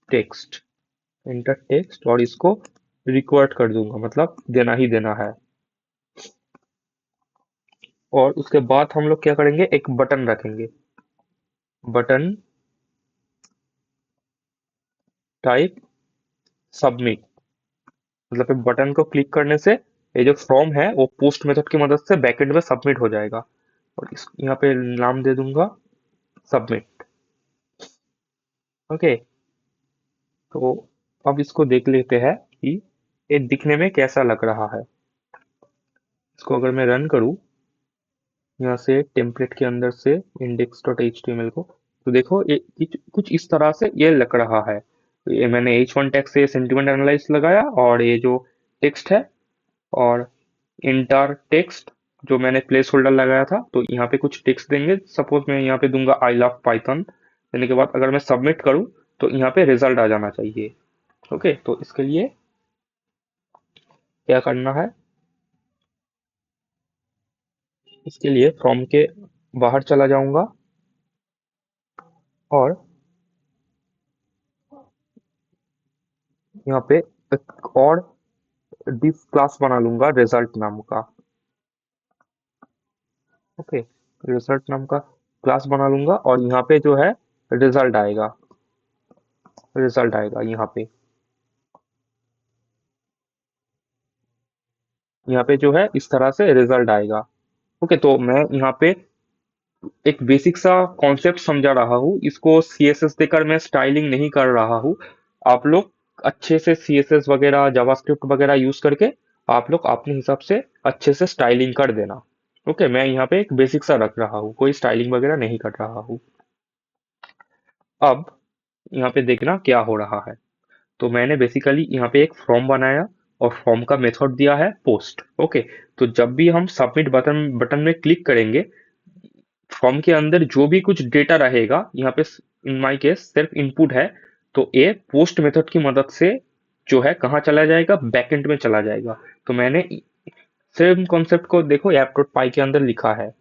टेक्स्ट, एंटर टेक्स्ट, और इसको रिक्वायर्ड कर दूंगा, मतलब देना ही देना है। और उसके बाद हम लोग क्या करेंगे, एक बटन रखेंगे, बटन टाइप सबमिट, मतलब बटन को क्लिक करने से ये जो फॉर्म है वो पोस्ट मेथड की मदद से बैकएंड में सबमिट हो जाएगा। और इस यहाँ पे नाम दे दूंगा सबमिट। ओके, तो अब इसको देख लेते हैं कि ये दिखने में कैसा लग रहा है। इसको अगर मैं रन करूँ यहाँ से टेम्पलेट के अंदर से index.html को, तो देखो ये कुछ इस तरह से ये लग रहा है। ये मैंने h1 टैग से सेंटिमेंट एनालाइज लगाया, और ये जो टेक्स्ट है, और इंटर टेक्स्ट जो मैंने प्लेस होल्डर लगाया था, तो यहाँ पे कुछ टेक्स्ट देंगे। सपोज मैं यहाँ पे दूंगा आई लव पाइथन, देने के बाद अगर मैं सबमिट करूँ तो यहाँ पे रिजल्ट आ जाना चाहिए। ओके, तो इसके लिए क्या करना है, इसके लिए फ्रॉम के बाहर चला जाऊंगा और यहाँ पे एक और डिफ क्लास बना लूंगा रिजल्ट नाम का। ओके, रिजल्ट नाम का क्लास बना लूंगा, और यहाँ पे जो है रिजल्ट आएगा, रिजल्ट आएगा यहाँ पे जो है इस तरह से रिजल्ट आएगा। ओके, तो मैं यहाँ पे एक बेसिक सा कॉन्सेप्ट समझा रहा हूँ, इसको CSS देकर मैं स्टाइलिंग नहीं कर रहा हूँ। आप लोग अच्छे से CSS वगैरह जावास्क्रिप्ट वगैरह यूज करके आप लोग अपने हिसाब से अच्छे से स्टाइलिंग कर देना। ओके, मैं यहाँ पे एक बेसिक सा रख रहा हूँ, कोई स्टाइलिंग वगैरह नहीं कर रहा हूँ। अब यहाँ पे देखना क्या हो रहा है। तो मैंने बेसिकली यहाँ पे एक फॉर्म बनाया, और फॉर्म का मेथड दिया है पोस्ट। ओके, तो जब भी हम सबमिट बटन बटन में क्लिक करेंगे, फॉर्म के अंदर जो भी कुछ डेटा रहेगा, यहाँ पे इन माय केस सिर्फ इनपुट है, तो ये पोस्ट मेथड की मदद से जो है कहाँ चला जाएगा, बैकएंड में चला जाएगा। तो मैंने सेम कॉन्सेप्ट को देखो ऐप डॉट पाई के अंदर लिखा है।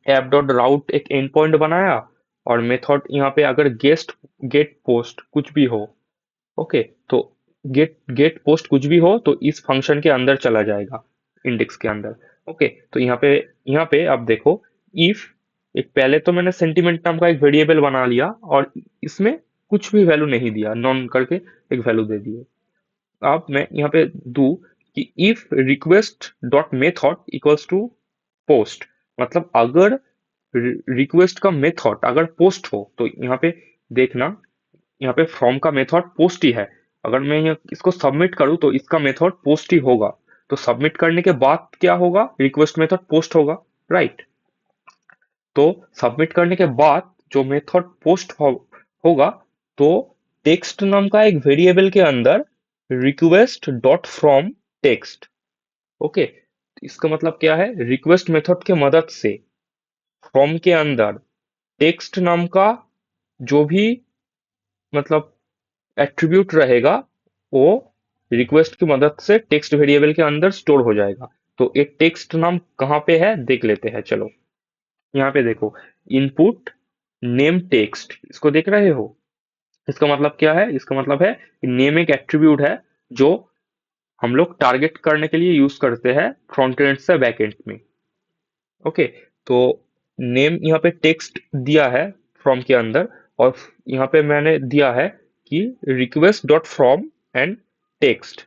ऐप डॉट राउट एक एंड पॉइंट बनाया, और मेथड यहाँ पे अगर गेस्ट गेट पोस्ट कुछ भी हो, ओके, तो गेट गेट पोस्ट कुछ भी हो तो इस फंक्शन के अंदर चला जाएगा, इंडेक्स के अंदर। ओके, तो यहाँ पे आप देखो, इफ एक पहले तो मैंने सेंटिमेंट नाम का एक वेरिएबल बना लिया, और इसमें कुछ भी वैल्यू नहीं दिया, नॉन करके एक वैल्यू दे दिए। अब मैं यहाँ पे दू कि if request dot method equals to post, मतलब अगर रिक्वेस्ट का मेथड अगर पोस्ट हो, तो यहाँ पे देखना, यहाँ पे फ्रॉम का मेथड पोस्ट ही है। अगर मैं इसको सबमिट करूँ तो इसका मेथड पोस्ट ही होगा। तो सबमिट करने के बाद क्या होगा, रिक्वेस्ट मेथड पोस्ट होगा, राइट। तो सबमिट करने के बाद जो मेथड होगा, तो टेक्स्ट नाम का एक वेरिएबल के अंदर request dot from text. Okay, इसका मतलब क्या है, रिक्वेस्ट मेथड के मदद से फ्रॉम के अंदर टेक्स्ट नाम का जो भी मतलब एट्रीब्यूट रहेगा, वो रिक्वेस्ट की मदद से टेक्स्ट वेरिएबल के अंदर स्टोर हो जाएगा। तो एक टेक्स्ट नाम कहाँ पे है देख लेते हैं, चलो। यहाँ पे देखो, इनपुट नेम टेक्स्ट, इसको देख रहे हो? इसका मतलब क्या है? इसका मतलब है कि नेम एक एट्रीब्यूट है जो हम लोग टारगेट करने के लिए यूज करते हैं फ्रंट एंड से बैक एंड में। ओके, तो नेम यहाँ पे टेक्स्ट दिया है फ्रॉम के अंदर, और यहाँ पे मैंने दिया है कि request dot from and text.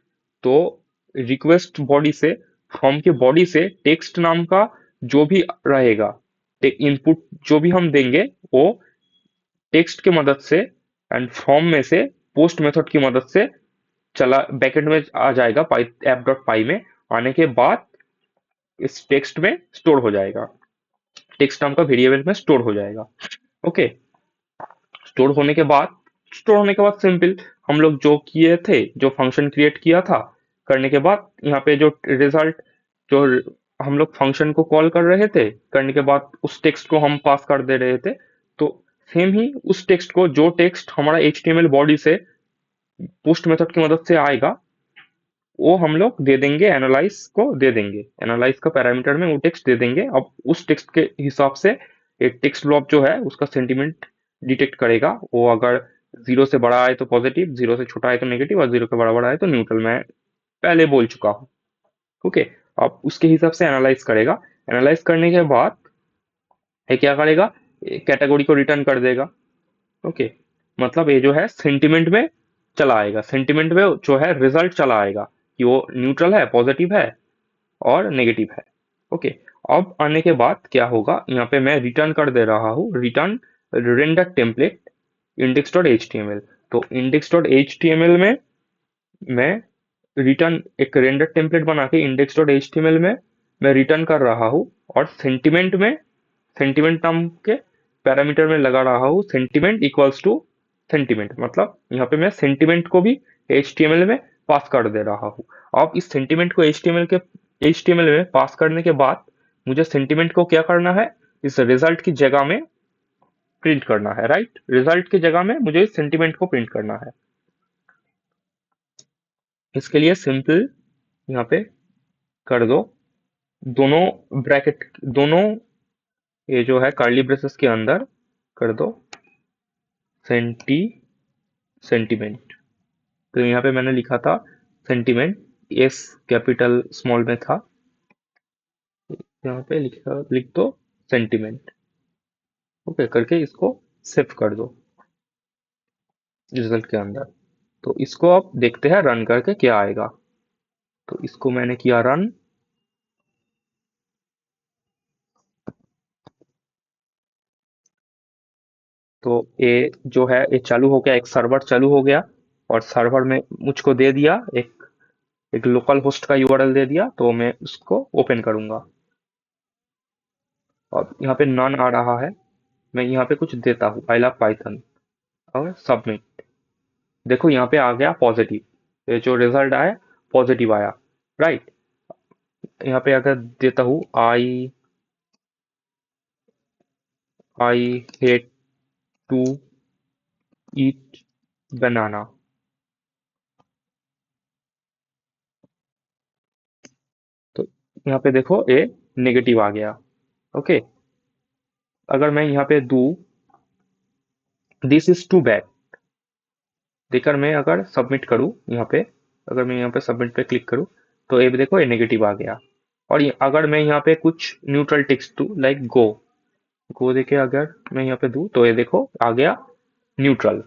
तो रिक्वेस्ट बॉडी से, फ्रॉम के बॉडी से टेक्स्ट नाम का जो भी रहेगा, इनपुट जो भी हम देंगे वो टेक्स्ट की मदद से एंड फ्रॉम में से पोस्ट मेथड की मदद से चला बैकएंड में आ जाएगा, पाई ऐप डॉट पाई में आने के बाद इस टेक्स्ट में स्टोर हो जाएगा, टेक्स्ट नाम का वेरिएबल में स्टोर हो जाएगा। ओके, स्टोर होने के बाद स्टोर होने के बाद सिंपल, हम लोग जो किए थे, जो फंक्शन क्रिएट किया था, करने के बाद यहाँ पे जो रिजल्ट, जो हम लोग फंक्शन को कॉल कर रहे थे, करने के बाद उस टेक्स्ट को हम पास कर दे रहे थे। तो सेम ही उस टेक्स्ट को, जो टेक्स्ट हमारा HTML बॉडी से पोस्ट मेथड की मदद से आएगा, वो हम लोग दे देंगे एनालाइज को, दे देंगे एनालाइज का पैरामीटर में वो टेक्स्ट दे देंगे। अब उस टेक्स्ट के हिसाब से एक टेक्स्ट ब्लॉक जो है उसका सेंटीमेंट डिटेक्ट करेगा। वो अगर 0 से बड़ा आए तो पॉजिटिव, 0 से छोटा आए तो नेगेटिव, और 0 के बराबर आए तो न्यूट्रल। मैं पहले बोल चुका हूँ। ओके, अब उसके हिसाब से एनालाइज करेगा। एनालाइज करने के बाद ये क्या करेगा, कैटेगरी को रिटर्न कर देगा। ओके, मतलब ये जो है सेंटिमेंट में चला आएगा, सेंटिमेंट में जो है रिजल्ट चला आएगा कि वो न्यूट्रल है, पॉजिटिव है और नेगेटिव है। ओके, अब आने के बाद क्या होगा, यहाँ पे मैं रिटर्न कर दे रहा हूँ, return render template index dot H T M L. तो index dot H T M L में मैं रिटर्न एक रेंडर टेम्पलेट बना के index dot H T M L में मैं रिटर्न कर रहा हूँ, और सेंटिमेंट में, सेंटिमेंट नाम के पैरामीटर में लगा रहा हूँ सेंटिमेंट इक्वल्स टू सेंटिमेंट। मतलब यहाँ पे मैं सेंटिमेंट को भी HTML में पास कर दे रहा हूँ। अब इस सेंटिमेंट को HTML में पास करने के बाद मुझे सेंटिमेंट को क्या करना है, इस रिजल्ट की जगह में प्रिंट करना है। राइट, रिजल्ट की जगह में मुझे सेंटिमेंट को प्रिंट करना है। इसके लिए सिंपल यहाँ पे कर दो, दोनों ब्रैकेट, दोनों ये जो है कर्ली ब्रेसेस के अंदर कर दो सेंटी सेंटीमेंट। तो यहाँ पे मैंने लिखा था सेंटीमेंट, एस कैपिटल स्मॉल में था, यहाँ पे लिख दो सेंटीमेंट। ओके करके इसको सेव कर दो रिजल्ट के अंदर। तो इसको अब देखते हैं रन करके क्या आएगा। तो इसको मैंने किया रन। तो ये जो है ये चालू हो गया, एक सर्वर चालू हो गया, और सर्वर में मुझको दे दिया एक लोकल होस्ट का यूआरएल दे दिया। तो मैं उसको ओपन करूंगा, और यहाँ पे नन आ रहा है। मैं यहाँ पे कुछ देता हूँ, आई लव पाइथन, और सबमिट। देखो यहाँ पे आ गया पॉजिटिव, ये जो रिजल्ट आया पॉजिटिव आया। राइट, यहाँ पे अगर देता हूँ आई आई हेट टू ईट बनाना, तो यहाँ पे देखो ये नेगेटिव आ गया। ओके, अगर मैं यहाँ पे दू दिस इज टू बैड देकर मैं अगर सबमिट करूँ यहाँ पे, अगर मैं यहाँ पे सबमिट पे क्लिक करूँ, तो ये भी देखो ये नेगेटिव आ गया। और अगर मैं यहाँ पे कुछ न्यूट्रल टेक्स्ट दूँ लाइक गो, गो देके अगर मैं यहाँ पे दूँ तो ये देखो आ गया न्यूट्रल।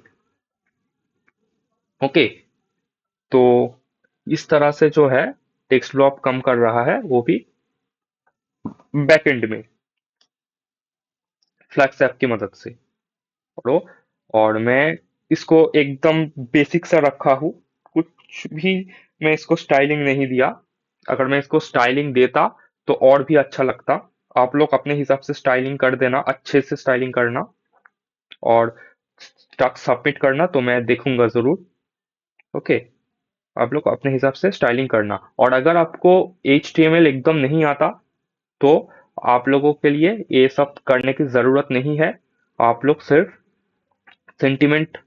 ओके, तो इस तरह से जो है टेक्स्ट ब्लॉक कम कर रहा है, वो भी बैकएंड में फ्लैक्स ऐप की मदद से। और और मैं इसको एकदम बेसिक सा रखा हूँ, कुछ भी मैं इसको स्टाइलिंग नहीं दिया। अगर मैं इसको स्टाइलिंग देता तो और भी अच्छा लगता। आप लोग अपने हिसाब से स्टाइलिंग कर देना, अच्छे से स्टाइलिंग करना, और सबमिट करना तो मैं देखूंगा जरूर। ओके, आप लोग अपने हिसाब से स्टाइलिंग करना। और अगर आपको HTML एकदम नहीं आता तो आप लोगों के लिए ये सब करने की जरूरत नहीं है। आप लोग सिर्फ सेंटिमेंट,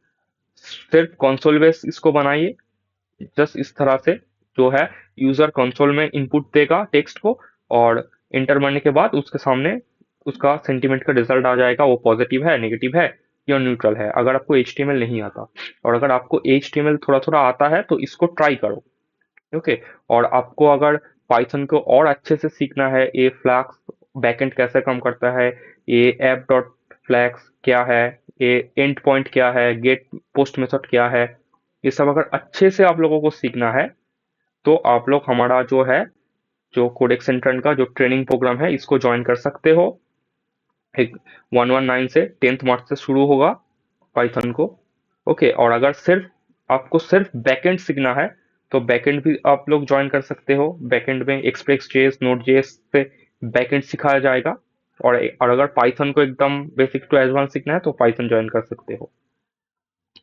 सिर्फ कंसोल बेस इसको बनाइए, जस्ट इस तरह से जो है यूजर कंसोल में इनपुट देगा टेक्स्ट को, और एंटर मारने के बाद उसके सामने उसका सेंटीमेंट का रिजल्ट आ जाएगा, वो पॉजिटिव है, नेगेटिव है या न्यूट्रल है, अगर आपको HTML नहीं आता। और अगर आपको HTML थोड़ा थोड़ा आता है तो इसको ट्राई करो। ओके। और आपको अगर पाइथन को और अच्छे से सीखना है, ये फ्लैक्स बैकएंड कैसे काम करता है, ये ऐप डॉट फ्लैक्स क्या है, ये एंड पॉइंट क्या है, गेट पोस्ट मेथड क्या है, ये सब अगर अच्छे से आप लोगों को सीखना है तो आप लोग हमारा जो है, जो कोडेक्स सेंट्रल का जो ट्रेनिंग प्रोग्राम है इसको ज्वाइन कर सकते हो। एक 119 से 10th मार्च से शुरू होगा पाइथन को। ओके। और अगर सिर्फ आपको सिर्फ बैकएंड सीखना है तो बैकएंड भी आप लोग ज्वाइन कर सकते हो। बैकएंड में एक्सप्रेस जेएस, नोड जेएस से बैकएंड सिखाया जाएगा। और अगर पाइथन को एकदम बेसिक टू एडवांस सीखना है तो पाइथन ज्वाइन कर सकते हो।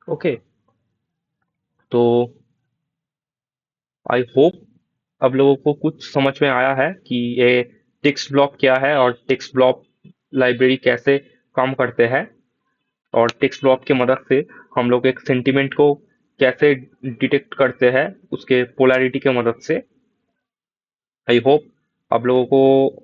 ओके। तो आई होप अब लोगों को कुछ समझ में आया है कि ये टेक्स्ट ब्लॉक क्या है और टेक्स्ट ब्लॉक लाइब्रेरी कैसे काम करते हैं, और टेक्स्ट ब्लॉक की मदद से हम लोग एक सेंटीमेंट को कैसे डिटेक्ट करते हैं उसके पोलैरिटी की मदद से। आई होप आप लोगों को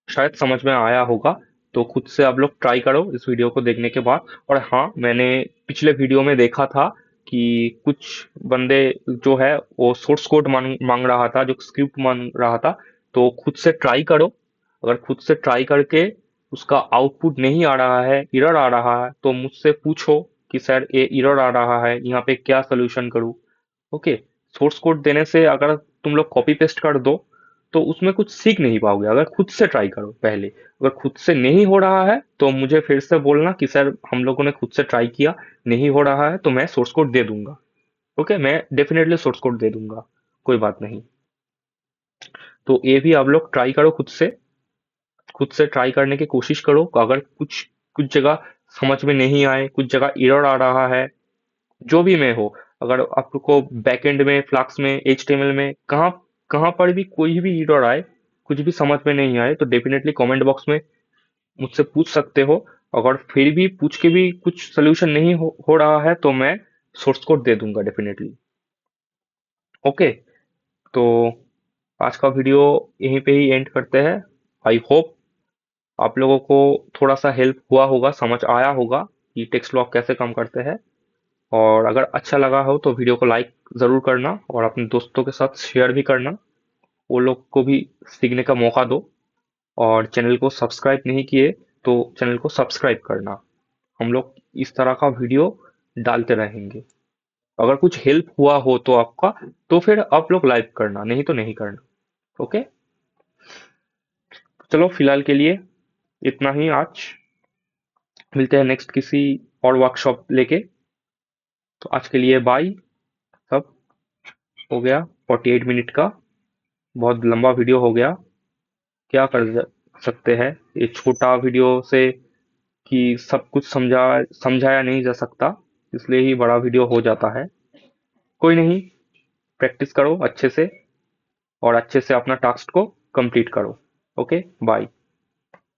शायद समझ में आया होगा। तो खुद से आप लोग ट्राई करो इस वीडियो को देखने के बाद। और हाँ, मैंने पिछले वीडियो में देखा था कि कुछ बंदे जो है वो सोर्स कोड मांग मांग रहा था, जो स्क्रिप्ट मांग रहा था। तो खुद से ट्राई करो। अगर खुद से ट्राई करके उसका आउटपुट नहीं आ रहा है, एरर आ रहा है, तो मुझसे पूछो कि सर ये एरर आ रहा है, यहाँ पे क्या सोल्यूशन करूँ। ओके। सोर्स कोड देने से अगर तुम लोग कॉपी पेस्ट कर दो तो उसमें कुछ सीख नहीं पाओगे। अगर खुद से ट्राई करो पहले, अगर खुद से नहीं हो रहा है तो मुझे फिर से बोलना कि सर हम लोगों ने खुद से ट्राई किया, नहीं हो रहा है, तो मैं सोर्स कोड दे दूंगा। ओके, मैं डेफिनेटली सोर्स कोड दे दूंगा, कोई बात नहीं। तो ये भी आप लोग ट्राई करो खुद से। खुद से ट्राई करने की कोशिश करो। अगर कुछ कुछ जगह समझ में नहीं आए, कुछ जगह एरर आ रहा है, जो भी में हो, अगर आपको बैकएंड में, फ्लक्स में, HTML में कहाँ कहाँ पर भी कोई भी एरर आए, कुछ भी समझ में नहीं आए, तो डेफिनेटली कमेंट बॉक्स में मुझसे पूछ सकते हो। अगर फिर भी पूछ के भी कुछ सोल्यूशन नहीं हो रहा है तो मैं सोर्स कोड दे दूंगा डेफिनेटली। ओके। तो आज का वीडियो यहीं पे ही एंड करते हैं। आई होप आप लोगों को थोड़ा सा हेल्प हुआ होगा, समझ आया होगा कि टेक्स्ट ब्लॉक कैसे काम करते हैं। और अगर अच्छा लगा हो तो वीडियो को लाइक ज़रूर करना और अपने दोस्तों के साथ शेयर भी करना, वो लोग को भी सीखने का मौका दो। और चैनल को सब्सक्राइब नहीं किए तो चैनल को सब्सक्राइब करना। हम लोग इस तरह का वीडियो डालते रहेंगे। अगर कुछ हेल्प हुआ हो तो आपका, तो फिर आप लोग लाइक करना, नहीं तो नहीं करना। ओके। चलो फिलहाल के लिए इतना ही आज। मिलते हैं नेक्स्ट किसी और वर्कशॉप लेके। तो आज के लिए बाय। सब हो गया 48 मिनट का, बहुत लंबा वीडियो हो गया। क्या सकते हैं ये छोटा वीडियो से कि सब कुछ समझाया नहीं जा सकता, इसलिए ही बड़ा वीडियो हो जाता है। कोई नहीं, प्रैक्टिस करो अच्छे से और अच्छे से अपना टास्क को कंप्लीट करो। Okay, bye.